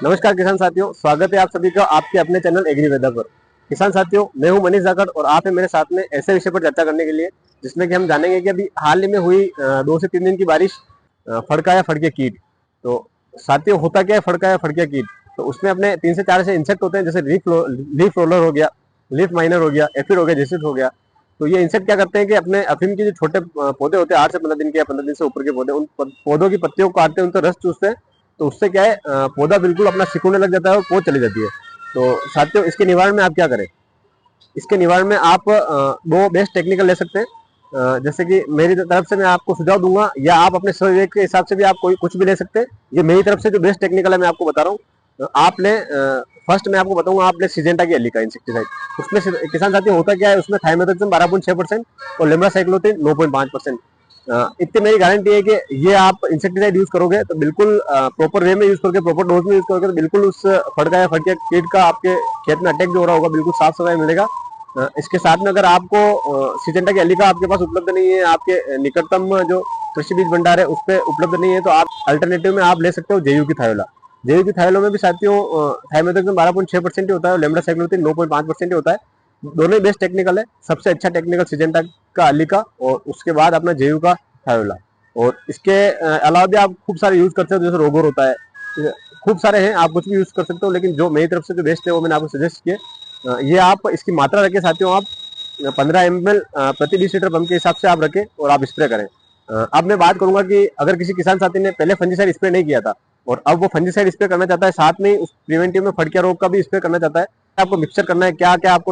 नमस्कार किसान साथियों, स्वागत है आप सभी का आपके अपने चैनल एग्री वेदर पर। किसान साथियों, मैं हूं मनीष जाखड़ और आप है मेरे साथ में ऐसे विषय पर चर्चा करने के लिए जिसमें कि हम जानेंगे कि अभी हाल ही में हुई 2 से 3 दिन की बारिश, फड़का या फड़के कीट। तो साथियों, होता क्या है फड़का या फड़के कीट? तो उसमें अपने 3 से 4 ऐसे इंसेक्ट होते हैं, जैसे लीफ रोलर हो गया, लीफ माइनर हो गया, एफिड हो गया, जेसिड हो गया। तो ये इंसेक्ट क्या करते हैं कि अपने अफीम के जो छोटे पौधे होते हैं, 8 से 15 दिन के या 15 दिन से ऊपर के पौधे, उन पौधों की पत्तियों को काटते हैं, उनका रस चूसते हैं। तो उससे क्या है, पौधा बिल्कुल अपना सिकुड़ने लग जाता है और पौध चली जाती है। तो साथियों, इसके निवारण में आप क्या करें? इसके निवारण में आप दो बेस्ट टेक्निकल ले सकते हैं। जैसे कि मेरी तरफ से मैं आपको सुझाव दूंगा, या आप अपने स्वविवेक के हिसाब से भी आप कोई कुछ भी ले सकते हैं। ये मेरी तरफ से जो बेस्ट टेक्निकल है मैं आपको बता रहा हूँ। आप ले फर्स्ट मैं आपको बताऊंगा, आप ले सिजेंटा की एलिका इंसेक्टिसाइड। उसमें किसान साथी होता क्या है, उसमें थाइमेथोक्सम 12.6% और लेम्डासाइक्लोथ्रिन 9.5%। इतनी मेरी गारंटी है कि ये आप इंसेक्टिसाइड यूज करोगे तो बिल्कुल प्रॉपर वे में यूज करोगे, प्रॉपर डोज में यूज करोगे तो बिल्कुल उस फड़का या फड़के कीट का आपके खेत में अटैक जो हो रहा होगा बिल्कुल साफ सफाई मिलेगा। इसके साथ में अगर आपको सिजेंटा की एलिका आपके पास उपलब्ध नहीं है, आपके निकटतम जो कृषि बीज भंडार है उस पर उपलब्ध नहीं है, तो आप अल्टरनेटिव में आप ले सकते हो जेयू की थायोला। जेयू की थायोला में भी साथियों थाइमेथोक्सम 12.6% ही होता है और लेम्डासाइक्लोथ्रिन 9.5% ही होता है। दोनों ही बेस्ट टेक्निकल है। सबसे अच्छा टेक्निकल सिजेंटा का अलिका और उसके बाद अपना जेयू का थायोला। और इसके अलावा भी आप खूब सारे यूज कर सकते हो, जैसे रोगोर होता है, खूब सारे हैं, आप कुछ भी यूज कर सकते हो। लेकिन जो मेरी तरफ से जो बेस्ट है वो मैंने आपको सजेस्ट किया। ये आप इसकी मात्रा रखें साथियों, आप 15 ml प्रति 20 लीटर पंप के हिसाब से आप रखें और आप स्प्रे करें। अब मैं बात करूंगा कि अगर किसी किसान साथी ने पहले फंजीसाइड स्प्रे नहीं किया था और अब वो फंजीसाइड स्प्रे करना चाहता है, साथ में उस प्रिवेंटिव में फड़किया रोग का भी स्प्रे करना चाहता है, आपको मिक्सचर करना है, क्या क्या आपको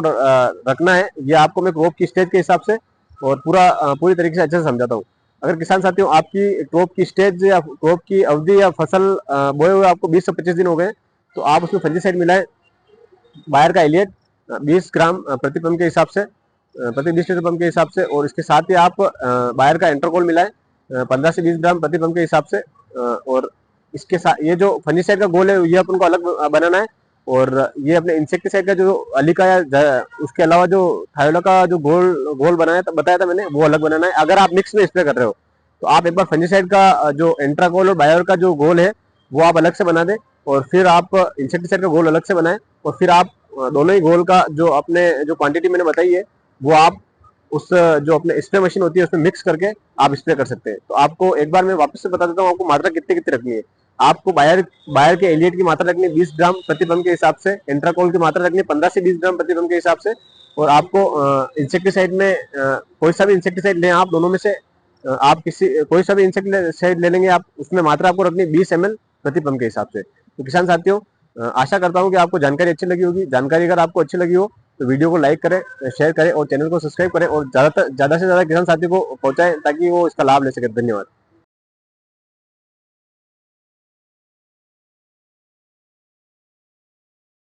रखना है, ये आपको मैं क्रॉप की स्टेज के हिसाब से और पूरी तरीके से अच्छे से समझाता हूँ। अगर किसान साथियों आपकी क्रॉप की स्टेज या क्रॉप की अवधि या फसल बोए हुए आपको 20 से 25 दिन हो गए, तो आप उसमें फंजीसाइड मिलाएं, बायर का एलिएट 20 ग्राम प्रति पंप के हिसाब से, प्रति 20 लीटर पंप के हिसाब से। और इसके साथ ही आप बायर का एंट्रोकोल मिलाएं 15 से 20 ग्राम प्रति पंप के हिसाब से। और इसके साथ ये जो फंजीसाइड का गोल है ये अपन को अलग बनाना है, और ये अपने इंसेक्टिसाइड का जो अलिका या उसके अलावा जो थायोला का जो गोल बताया था मैंने, वो अलग बनाना है। अगर आप मिक्स में स्प्रे कर रहे हो तो आप एक बार फंजीसाइड का जो एंट्राकोल और बायर का जो गोल है वो आप अलग से बना दें, और फिर आप इंसेक्टिसाइड का गोल अलग से बनाएं, और फिर आप दोनों ही गोल का जो अपने जो क्वांटिटी मैंने बताई है वो आप उस जो अपने स्प्रे मशीन होती है उसमें मिक्स करके आप स्प्रे कर सकते हैं। तो आपको एक बार मैं वापस से बता देता हूँ, आपको मात्रा कितनी कितनी रखनी है। आपको बायर के एलिएट की मात्रा रखनी है 20 ग्राम प्रति पंप के हिसाब से, एंट्राकोल की मात्रा रखनी है 15 से 20 ग्राम प्रति पंप के हिसाब से। और आपको इंसेक्टिसाइड में कोई सा भी इंसेक्टिसाइड लें आप, दोनों में से आप कोई सा भी इंसेक्टिसाइड ले लेंगे आप, उसमें मात्रा आपको रखनी है 20 ml प्रति पंप के हिसाब से। तो किसान साथियों, आशा करता हूँ कि आपको जानकारी अच्छी लगी होगी। जानकारी अगर आपको अच्छी लगी हो तो वीडियो को लाइक करें, शेयर करें और चैनल को सब्सक्राइब करें, और ज्यादा से ज्यादा किसान साथियों को पहुंचाएं ताकि वो इसका लाभ ले सके। धन्यवाद।